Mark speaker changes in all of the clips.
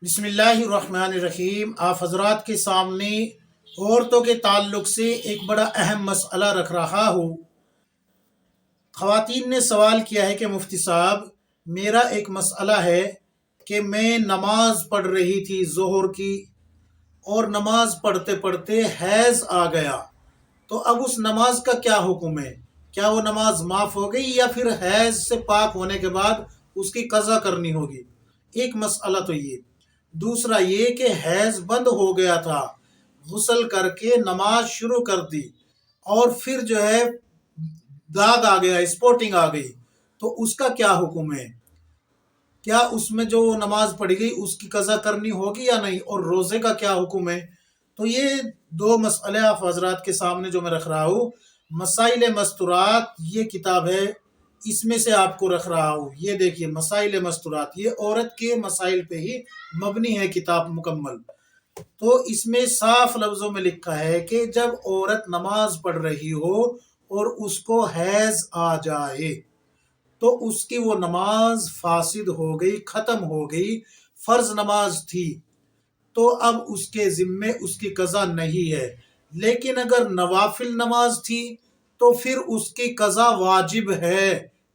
Speaker 1: بسم اللہ الرحمن الرحیم۔ آپ حضرات کے سامنے عورتوں کے تعلق سے ایک بڑا اہم مسئلہ رکھ رہا ہوں۔ خواتین نے سوال کیا ہے کہ مفتی صاحب، میرا ایک مسئلہ ہے کہ میں نماز پڑھ رہی تھی ظہر کی، اور نماز پڑھتے پڑھتے حیض آ گیا، تو اب اس نماز کا کیا حکم ہے؟ کیا وہ نماز معاف ہو گئی یا پھر حیض سے پاک ہونے کے بعد اس کی قضا کرنی ہوگی؟ ایک مسئلہ تو یہ۔ دوسرا یہ کہ حیض بند ہو گیا تھا، غسل کر کے نماز شروع کر دی، اور پھر جو ہے داغ آ گیا، اسپوٹنگ آ گئی، تو اس کا کیا حکم ہے؟ کیا اس میں جو نماز پڑھی گئی اس کی قضا کرنی ہوگی یا نہیں؟ اور روزے کا کیا حکم ہے؟ تو یہ دو مسئلے آپ حضرات کے سامنے جو میں رکھ رہا ہوں۔ مسائل مستورات یہ کتاب ہے، اس میں سے آپ کو رکھ رہا ہوں۔ یہ دیکھیے، مسائل مستورات، یہ عورت کے مسائل پہ ہی مبنی ہے کتاب مکمل۔ تو اس میں صاف لفظوں میں لکھا ہے کہ جب عورت نماز پڑھ رہی ہو اور اس کو حیض آ جائے تو اس کی وہ نماز فاسد ہو گئی، ختم ہو گئی۔ فرض نماز تھی تو اب اس کے ذمے اس کی قضا نہیں ہے، لیکن اگر نوافل نماز تھی تو پھر اس کی قضا واجب ہے۔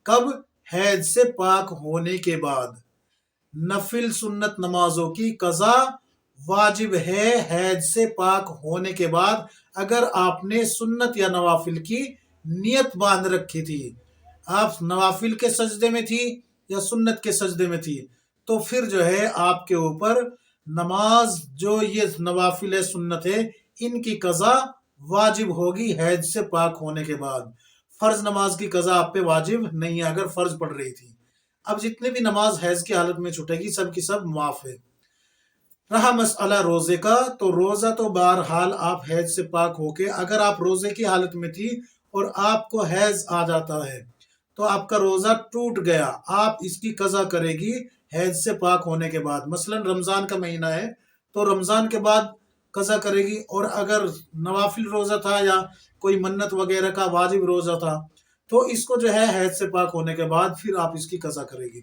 Speaker 1: کب؟ حیض سے پاک ہونے کے بعد۔ نفل سنت نمازوں کی قضا واجب ہے حیض سے پاک ہونے کے بعد، اگر آپ نے سنت یا نوافل کی نیت باندھ رکھی تھی۔ آپ نوافل کے سجدے میں تھی یا سنت کے سجدے میں تھی، تو پھر جو ہے آپ کے اوپر نماز، جو یہ نوافل ہے، سنت ہے، ان کی قضا واجب ہوگی حیض سے پاک ہونے کے بعد۔ فرض نماز کی قضا آپ پہ واجب نہیں ہے اگر فرض پڑھ رہی تھی۔ اب جتنے بھی نماز حیض کی حالت میں چھوٹے گی سب کی سب معاف ہے۔ رہا مسئلہ روزے کا، تو روزہ تو بہرحال آپ حیض سے پاک ہو کے، اگر آپ روزے کی حالت میں تھی اور آپ کو حیض آ جاتا ہے تو آپ کا روزہ ٹوٹ گیا، آپ اس کی قضا کرے گی حیض سے پاک ہونے کے بعد۔ مثلا رمضان کا مہینہ ہے تو رمضان کے بعد قضا کرے گی، اور اگر نوافل روزہ تھا یا کوئی منت وغیرہ کا واجب روزہ تھا تو اس کو جو ہے حیض سے پاک ہونے کے بعد پھر آپ اس کی قضا کرے گی۔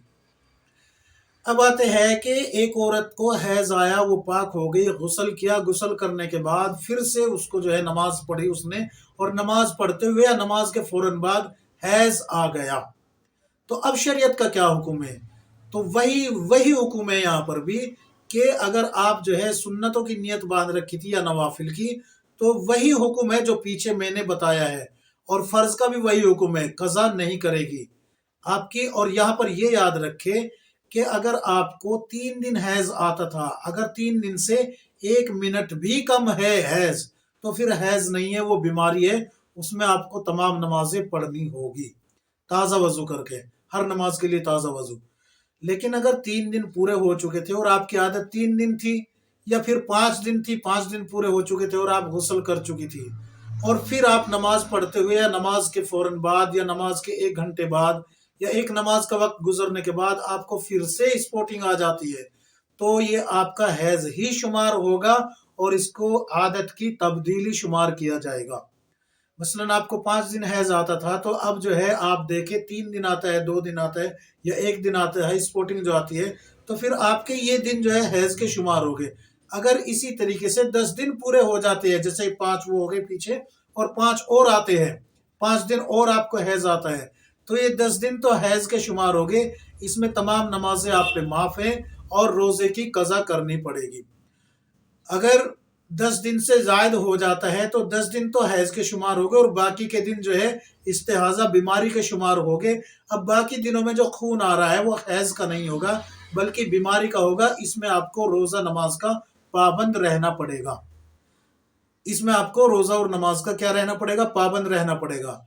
Speaker 1: اب آتے ہیں کہ ایک عورت کو حیض آیا، وہ پاک ہو گئی، غسل کیا، غسل کرنے کے بعد پھر سے اس کو جو ہے نماز پڑھی اس نے، اور نماز پڑھتے ہوئے یا نماز کے فوراً بعد حیض آ گیا، تو اب شریعت کا کیا حکم ہے؟ تو وہی حکم ہے یہاں پر بھی کہ اگر آپ جو ہے سنتوں کی نیت باندھ رکھی تھی یا نوافل کی، تو وہی حکم ہے جو پیچھے میں نے بتایا ہے، اور فرض کا بھی وہی حکم ہے، قضا نہیں کرے گی آپ کی۔ اور یہاں پر یہ یاد رکھے کہ اگر آپ کو 3 دن حیض آتا تھا، اگر 3 دن سے 1 منٹ بھی کم ہے حیض، تو پھر حیض نہیں ہے، وہ بیماری ہے، اس میں آپ کو تمام نمازیں پڑھنی ہوگی تازہ وضو کر کے، ہر نماز کے لیے تازہ وضو۔ لیکن اگر 3 دن پورے ہو چکے تھے اور آپ کی عادت 3 دن تھی، یا پھر 5 دن تھی، 5 دن پورے ہو چکے تھے اور آپ غسل کر چکی تھی، اور پھر آپ نماز پڑھتے ہوئے یا نماز کے فوراً بعد یا نماز کے 1 گھنٹے بعد یا ایک نماز کا وقت گزرنے کے بعد آپ کو پھر سے اسپوٹنگ آ جاتی ہے، تو یہ آپ کا حیض ہی شمار ہوگا اور اس کو عادت کی تبدیلی شمار کیا جائے گا۔ مثلا آپ کو 5 دن حیض آتا تھا، تو اب جو ہے آپ دیکھیں 3 دن آتا ہے، 2 دن آتا ہے یا 1 دن آتا ہے، اسپوٹنگ جو آتی ہے، تو پھر آپ کے یہ دن جو ہے حیض کے شمار ہو گئے۔ اگر اسی طریقے سے 10 دن پورے ہو جاتے ہیں، جیسے 5 وہ ہو گئے پیچھے اور 5 اور آتے ہیں، 5 دن اور آپ کو حیض آتا ہے، تو یہ 10 دن تو حیض کے شمار ہو گئے۔ اس میں تمام نمازیں آپ پہ معاف ہیں اور روزے کی قضا کرنی پڑے گی۔ اگر 10 دن سے زائد ہو جاتا ہے تو 10 دن تو حیض کے شمار ہو گئے، اور باقی کے دن جو ہے استحاضہ بیماری کے شمار ہو گئے۔ اب باقی دنوں میں جو خون آ رہا ہے وہ حیض کا نہیں ہوگا بلکہ بیماری کا ہوگا، اس میں آپ کو روزہ نماز کا پابند رہنا پڑے گا۔ اس میں آپ کو روزہ اور نماز کا کیا رہنا پڑے گا؟ پابند رہنا پڑے گا۔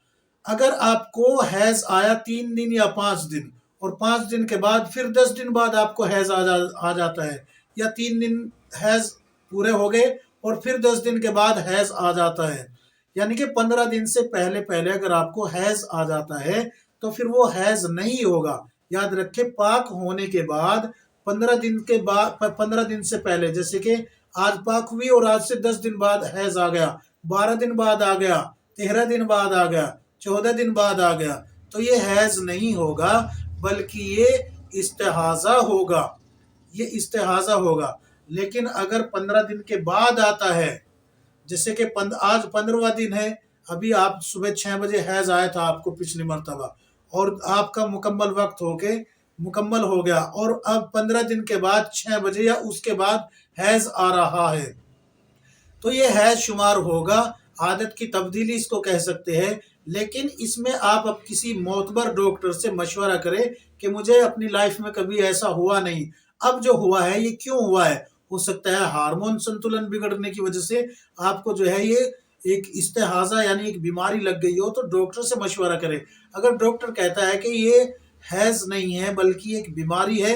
Speaker 1: اگر آپ کو حیض آیا 3 دن یا 5 دن، اور 5 دن کے بعد پھر 10 دن بعد آپ کو حیض آ جاتا ہے، یا 3 دن حیض پورے ہو گئے اور پھر 10 دن کے بعد حیض آ جاتا ہے، یعنی کہ 15 دن سے پہلے اگر آپ کو حیض آ جاتا ہے تو پھر وہ حیض نہیں ہوگا۔ یاد رکھے، پاک ہونے کے بعد 15 دن سے پہلے، جیسے کہ آج پاک ہوئی اور آج سے 10 دن بعد حیض آ گیا، 12 دن بعد آ گیا، 13 دن بعد آ گیا، 14 دن بعد آ گیا، تو یہ حیض نہیں ہوگا بلکہ یہ استحاضہ ہوگا۔ یہ استحاضہ ہوگا. لیکن اگر 15 دن کے بعد آتا ہے، جیسے کہ آج 15واں دن ہے، ابھی آپ صبح 6 بجے حیض آیا تھا آپ کو پچھلی مرتبہ، اور آپ کا مکمل وقت ہو کے مکمل ہو گیا، اور اب 15 دن کے بعد 6 بجے یا اس کے بعد حیض آ رہا ہے، تو یہ حیض شمار ہوگا. عادت کی تبدیلی اس کو کہہ سکتے ہیں. لیکن اس میں آپ اب کسی معتبر ڈاکٹر سے مشورہ کریں کہ مجھے اپنی لائف میں کبھی ایسا ہوا نہیں، اب جو ہوا ہے یہ کیوں ہوا ہے. ہو سکتا ہے ہارمون سنتولن بگڑنے کی وجہ سے آپ کو جو ہے یہ ایک استحاضہ یعنی ایک بیماری لگ گئی ہو، تو ڈاکٹر سے مشورہ کریں. اگر ڈاکٹر کہتا ہے کہ یہ حیض نہیں ہے بلکہ ایک بیماری ہے،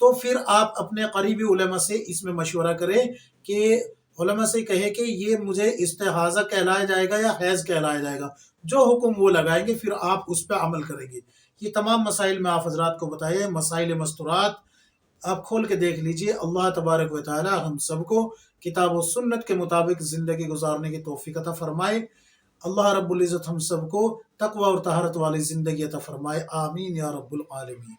Speaker 1: تو پھر آپ اپنے قریبی علماء سے اس میں مشورہ کریں کہ علماء سے کہے کہ یہ مجھے استحاضہ کہلایا جائے گا یا حیض کہلایا جائے گا. جو حکم وہ لگائیں گے پھر آپ اس پہ عمل کریں گے. یہ تمام مسائل میں آپ حضرات کو بتائے، مسائل مستورات آپ کھول کے دیکھ لیجئے. اللہ تبارک و تعالی ہم سب کو کتاب و سنت کے مطابق زندگی گزارنے کی توفیق عطا فرمائے. اللہ رب العزت ہم سب کو تقوی اور طہارت والی زندگی عطا فرمائے. آمین یا رب العالمین.